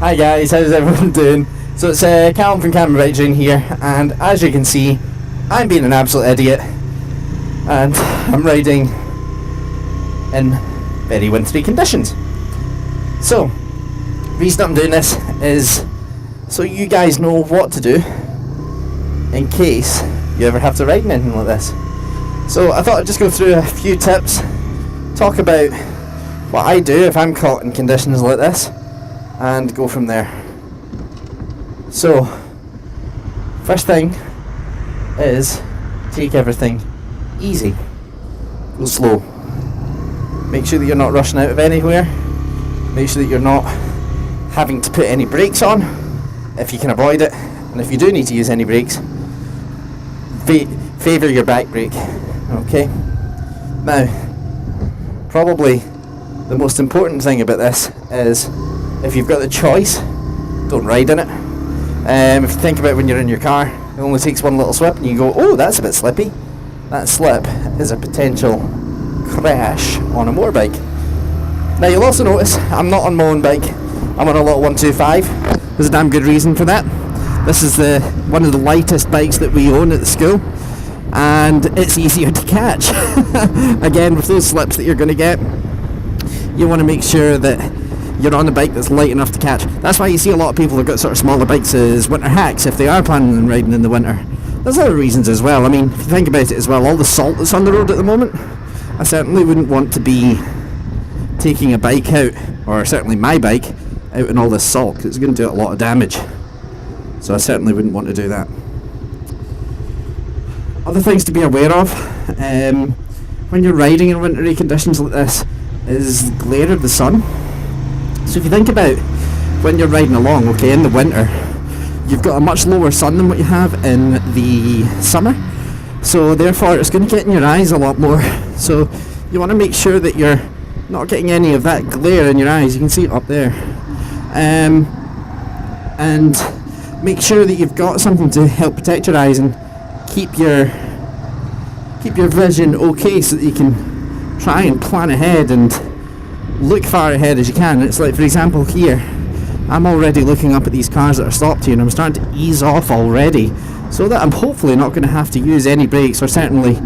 Hi guys, how's everyone doing? So it's Calum from Calum here, and as you can see, I'm being an absolute idiot, and I'm riding in very wintry conditions. So, the reason I'm doing this is so you guys know what to do in case you ever have to ride in anything like this. So I thought I'd just go through a few tips, talk about what I do if I'm caught in conditions like this, and go from there. So, first thing is take everything easy. Go slow. Make sure that you're not rushing out of anywhere. Make sure that you're not having to put any brakes on if you can avoid it. And if you do need to use any brakes, favour your back brake. Okay? Now, probably the most important thing about this is if you've got the choice, don't ride in it. If you think about when you're in your car, it only takes one little slip and you go, oh, that's a bit slippy. That slip is a potential crash on a motorbike. Now you'll also notice I'm not on my own bike, I'm on a little 125. There's a damn good reason for that. This is one of the lightest bikes that we own at the school, and it's easier to catch. Again, with those slips that you're going to get, you want to make sure that you're on a bike that's light enough to catch. That's why you see a lot of people who've got sort of smaller bikes as winter hacks if they are planning on riding in the winter. There's other reasons as well. I mean, if you think about it as well, all the salt that's on the road at the moment, I certainly wouldn't want to be taking a bike out, or certainly my bike, out in all this salt, because it's going to do a lot of damage. So I certainly wouldn't want to do that. Other things to be aware of when you're riding in wintry conditions like this is the glare of the sun. So if you think about when you're riding along, okay, in the winter, you've got a much lower sun than what you have in the summer. So therefore it's going to get in your eyes a lot more. So you want to make sure that you're not getting any of that glare in your eyes. You can see it up there. And make sure that you've got something to help protect your eyes and keep your vision okay, so that you can try and plan ahead and look far ahead as you can. It's like, for example, here I'm already looking up at these cars that are stopped here, and I'm starting to ease off already, so that I'm hopefully not going to have to use any brakes, or certainly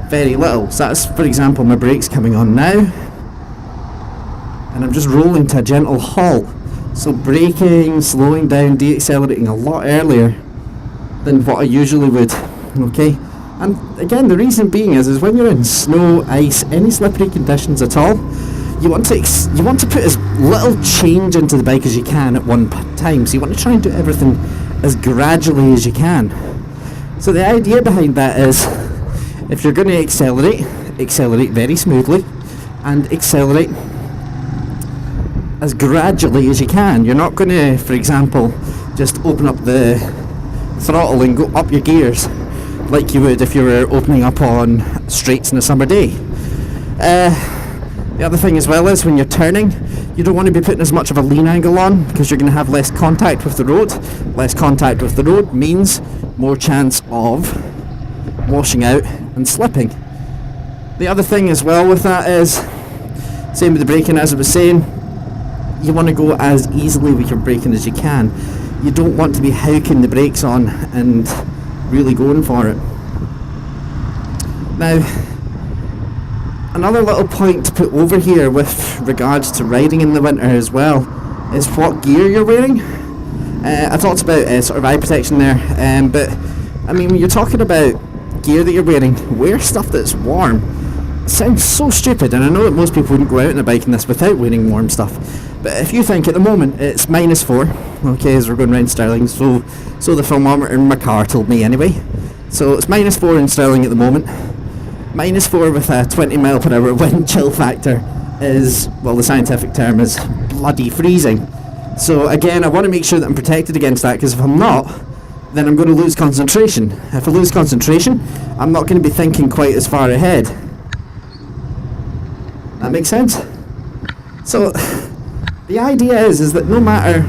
very little. So that's, for example, my brakes coming on now, and I'm just rolling to a gentle halt. So braking, slowing down, deaccelerating a lot earlier than what I usually would. Okay, and again, the reason being is when you're in snow, ice, any slippery conditions at all, you want to put as little change into the bike as you can at one time. So you want to try and do everything as gradually as you can. So the idea behind that is, if you're going to accelerate very smoothly, and accelerate as gradually as you can. You're not going to, for example, just open up the throttle and go up your gears like you would if you were opening up on straights in a summer day. The other thing as well is, when you're turning, you don't want to be putting as much of a lean angle on, because you're going to have less contact with the road. Less contact with the road means more chance of washing out and slipping. The other thing as well with that is, same with the braking, as I was saying, you want to go as easily with your braking as you can. You don't want to be hooking the brakes on and really going for it. Now, another little point to put over here with regards to riding in the winter as well is what gear you're wearing. I talked about sort of eye protection there, but I mean, when you're talking about gear that you're wearing, wear stuff that's warm. It sounds so stupid, and I know that most people wouldn't go out on a bike in this without wearing warm stuff. But if you think at the moment it's -4, okay, as we're going around Stirling, so the thermometer in my car told me anyway. So it's -4 in Stirling at the moment. -4 with a 20 mile per hour wind chill factor is, well, the scientific term is bloody freezing. So again, I want to make sure that I'm protected against that, because if I'm not, then I'm going to lose concentration. If I lose concentration, I'm not going to be thinking quite as far ahead. That makes sense? So the idea is that no matter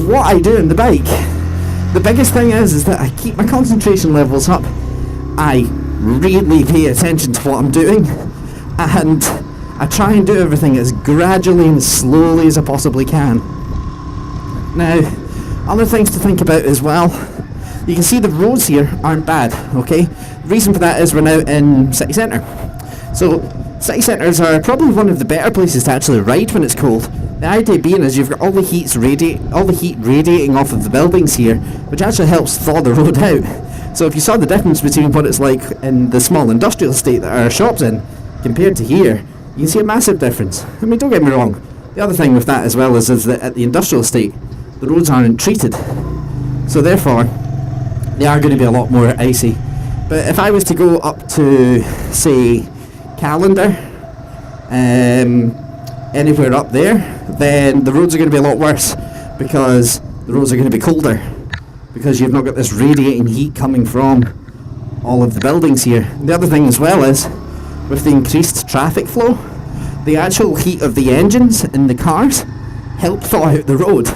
what I do in the bike, the biggest thing is that I keep my concentration levels up. I really pay attention to what I'm doing, and I try and do everything as gradually and slowly as I possibly can. Now, other things to think about as well. You can see the roads here aren't bad, okay? The reason for that is we're now in city centre. So, city centres are probably one of the better places to actually ride when it's cold. The idea being is you've got all the heat radiating off of the buildings here, which actually helps thaw the road out. So if you saw the difference between what it's like in the small industrial estate that our shop's in, compared to here, you can see a massive difference. I mean, don't get me wrong. The other thing with that as well is that at the industrial estate, the roads aren't treated. So therefore, they are going to be a lot more icy. But if I was to go up to, say, Calum, anywhere up there, then the roads are going to be a lot worse, because the roads are going to be colder, because you've not got this radiating heat coming from all of the buildings here. The other thing as well is, with the increased traffic flow, the actual heat of the engines in the cars help thaw out the road.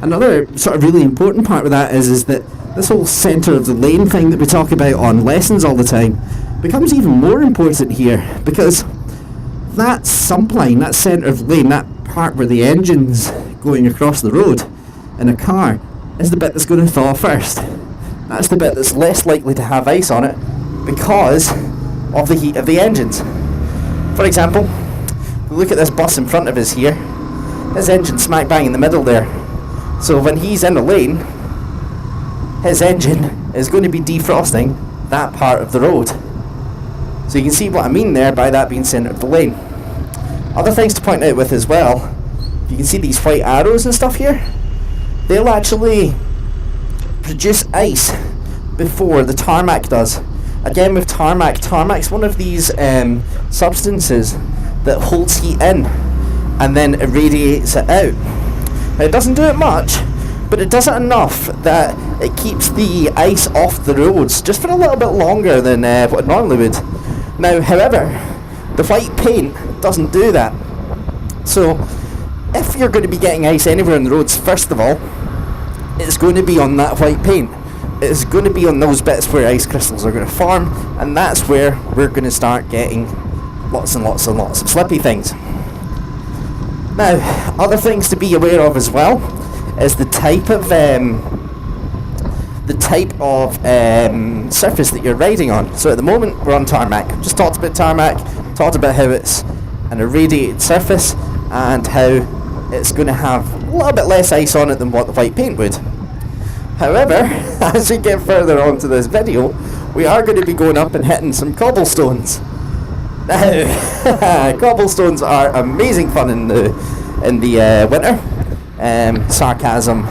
Another sort of really important part of that is that this whole centre of the lane thing that we talk about on lessons all the time becomes even more important here, because that sump line, that centre of lane, that part where the engine's going across the road in a car, is the bit that's going to thaw first. That's the bit that's less likely to have ice on it because of the heat of the engines. For example, if we look at this bus in front of us here, his engine's smack bang in the middle there. So when he's in a lane, his engine is going to be defrosting that part of the road. So you can see what I mean there by that being centre of the lane. Other things to point out with as well, you can see these white arrows and stuff here. They'll actually produce ice before the tarmac does. Again, with tarmac's one of these substances that holds heat in and then irradiates it out. Now, it doesn't do it much, but it does it enough that it keeps the ice off the roads just for a little bit longer than what it normally would. Now, however, the white paint doesn't do that. So, if you're going to be getting ice anywhere on the roads, first of all, it's going to be on that white paint. It's going to be on those bits where ice crystals are going to form, and that's where we're going to start getting lots and lots and lots of slippy things. Now, other things to be aware of as well is the type of surface that you're riding on. So at the moment we're on tarmac. Just talked about tarmac, talked about how it's an irradiated surface and how it's going to have a little bit less ice on it than what the white paint would. However, as we get further onto this video, we are going to be going up and hitting some cobblestones. Now, cobblestones are amazing fun in the winter. Sarcasm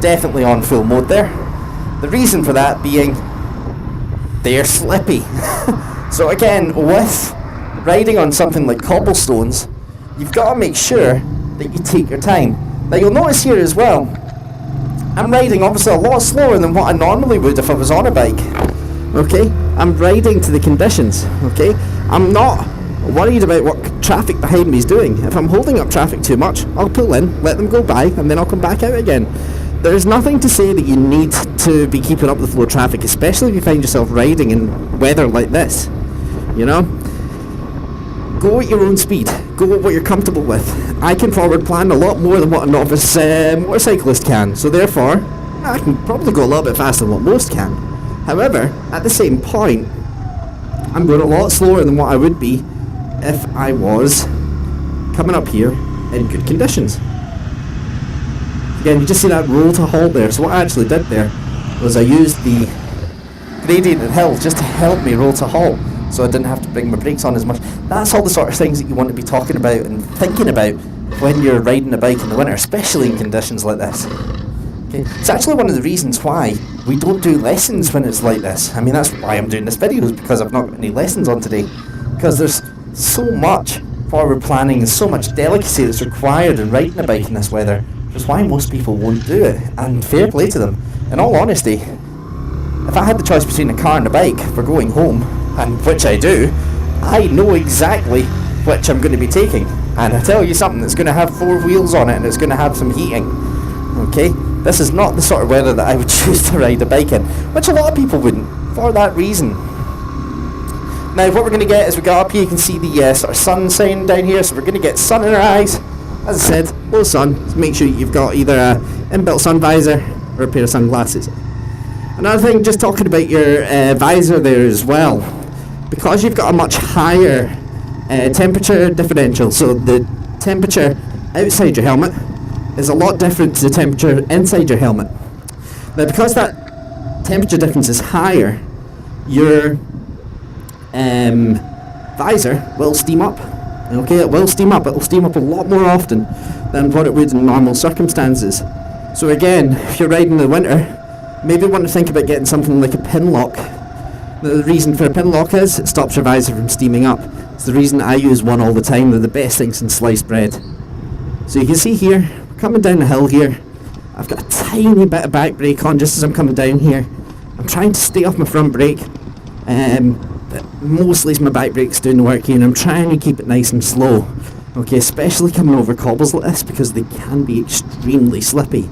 definitely on full mode there. The reason for that being they're slippy. So again, with riding on something like cobblestones, you've got to make sure that you take your time. Now you'll notice here as well, I'm riding obviously a lot slower than what I normally would if I was on a bike. Okay, I'm riding to the conditions. Okay, I'm not worried about what traffic behind me is doing. If I'm holding up traffic too much, I'll pull in, let them go by, and then I'll come back out again. There's nothing to say that you need to be keeping up with flow of traffic, especially if you find yourself riding in weather like this. You know? Go at your own speed. Go at what you're comfortable with. I can forward plan a lot more than what a novice motorcyclist can, so therefore, I can probably go a little bit faster than what most can. However, at the same point, I'm going a lot slower than what I would be if I was coming up here in good conditions. Again, you just see that roll to halt there. So what I actually did there was I used the gradiented hills just to help me roll to halt, so I didn't have to bring my brakes on as much. That's all the sort of things that you want to be talking about and thinking about when you're riding a bike in the winter, especially in conditions like this. Okay. It's actually one of the reasons why we don't do lessons when it's like this. I mean, that's why I'm doing this video, is because I've not got any lessons on today. Because there's so much forward planning and so much delicacy that's required in riding a bike in this weather. That's why most people won't do it, and fair play to them. In all honesty, if I had the choice between a car and a bike for going home, and which I do, I know exactly which I'm going to be taking. And I tell you something, it's going to have 4 wheels on it and it's going to have some heating. Okay? This is not the sort of weather that I would choose to ride a bike in, which a lot of people wouldn't, for that reason. Now what we're going to get as we go up here, you can see the sort of sun sign down here, so we're going to get sun in our eyes, as I said, low sun, so make sure you've got either a inbuilt sun visor or a pair of sunglasses. Another thing, just talking about your visor there as well, because you've got a much higher temperature differential, so the temperature outside your helmet is a lot different to the temperature inside your helmet. Now, because that temperature difference is higher, your visor will steam up. Okay, it will steam up. It will steam up a lot more often than what it would in normal circumstances. So again, if you're riding in the winter, maybe want to think about getting something like a pin lock. The reason for a pin lock is it stops your visor from steaming up. It's the reason I use one all the time. They're the best things in sliced bread. So you can see here, we're coming down the hill here. I've got a tiny bit of back brake on just as I'm coming down here. I'm trying to stay off my front brake. But mostly it's my back brake's doing the work here, and I'm trying to keep it nice and slow. Okay, especially coming over cobbles like this, because they can be extremely slippy.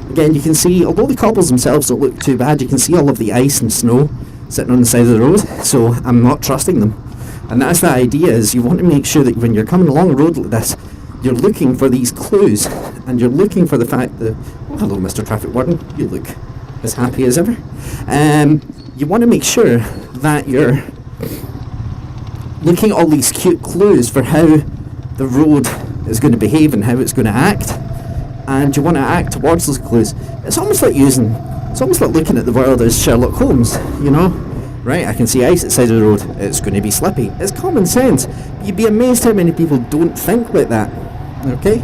Again, you can see, although the cobbles themselves don't look too bad, you can see all of the ice and snow sitting on the side of the road, so I'm not trusting them. And that's the idea, is you want to make sure that when you're coming along a road like this, you're looking for these clues, and you're looking for the fact that, oh, hello Mr. Traffic Warden, you look as happy as ever. You want to make sure that you're looking at all these cute clues for how the road is going to behave and how it's going to act, and you want to act towards those clues. It's almost like looking at the world as Sherlock Holmes, you know? Right, I can see ice at the side of the road, it's going to be slippy. It's common sense. You'd be amazed how many people don't think like that, okay?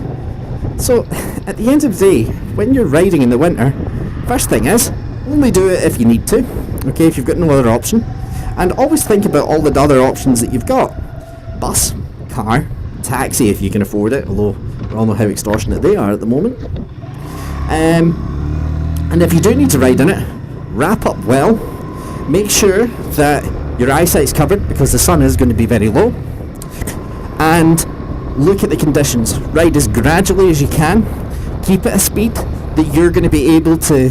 So, at the end of the day, when you're riding in the winter, first thing is, only do it if you need to, okay, if you've got no other option. And always think about all the other options that you've got. Bus, car, taxi if you can afford it, although we all know how extortionate they are at the moment. And if you do need to ride in it, wrap up well. Make sure that your eyesight's covered, because the sun is going to be very low. And look at the conditions. Ride as gradually as you can. Keep it a speed that you're going to be able to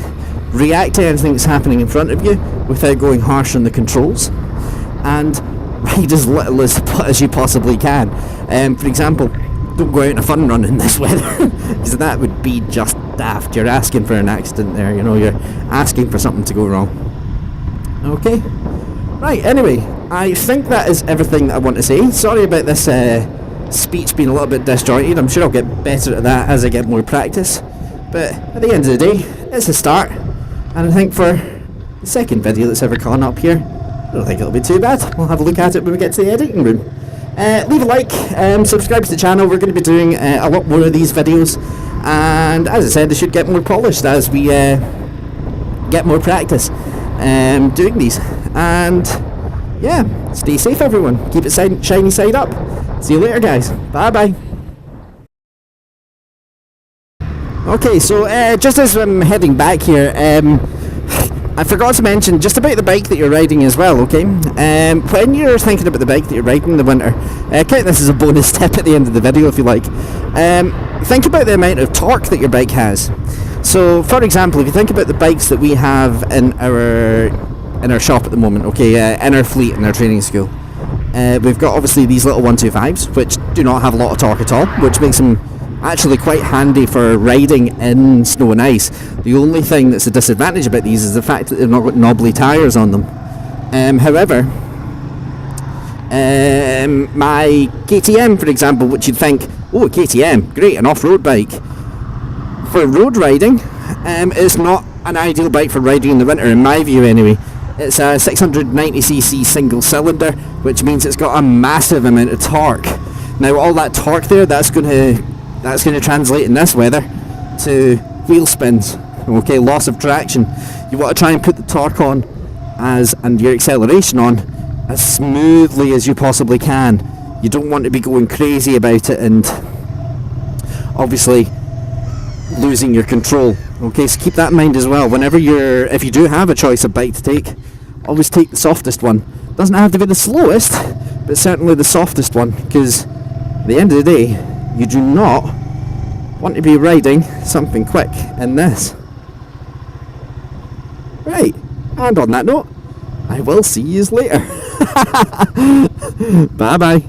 react to anything that's happening in front of you without going harsh on the controls, and ride as little as you possibly can. For example, don't go out in a fun run in this weather, because that would be just daft. You're asking for an accident there, you know, you're asking for something to go wrong. Okay, right, anyway, I think that is everything that I want to say. Sorry about this speech being a little bit disjointed. I'm sure I'll get better at that as I get more practice, but at the end of the day, it's a start. And I think for the second video that's ever gone up here, I don't think it'll be too bad. We'll have a look at it when we get to the editing room. Leave a like, subscribe to the channel. We're going to be doing a lot more of these videos, and as I said, they should get more polished as we get more practice doing these. And yeah, stay safe everyone, keep it shiny side up. See you later guys, bye bye. Okay, so just as I'm heading back here, I forgot to mention just about the bike that you're riding as well, okay? When you're thinking about the bike that you're riding in the winter, count this as a bonus tip at the end of the video if you like. Think about the amount of torque that your bike has. So, for example, if you think about the bikes that we have in our shop at the moment, okay, in our fleet, in our training school, we've got obviously these little 125s, which do not have a lot of torque at all, which makes them actually quite handy for riding in snow and ice. The only thing that's a disadvantage about these is the fact that they've not got knobbly tyres on them. However, my KTM, for example, which you'd think, oh, KTM, great, an off-road bike. For road riding, it's not an ideal bike for riding in the winter, in my view anyway. It's a 690cc single cylinder, which means it's got a massive amount of torque. Now all that torque there, that's going to translate in this weather to wheel spins, okay, loss of traction. You want to try and put the torque on and your acceleration on as smoothly as you possibly can. You don't want to be going crazy about it and obviously losing your control. Okay, so keep that in mind as well. If you do have a choice of bike to take, always take the softest one. Doesn't have to be the slowest, but certainly the softest one, because at the end of the day, you do not want to be riding something quick in this. Right, and on that note, I will see you later. Bye bye.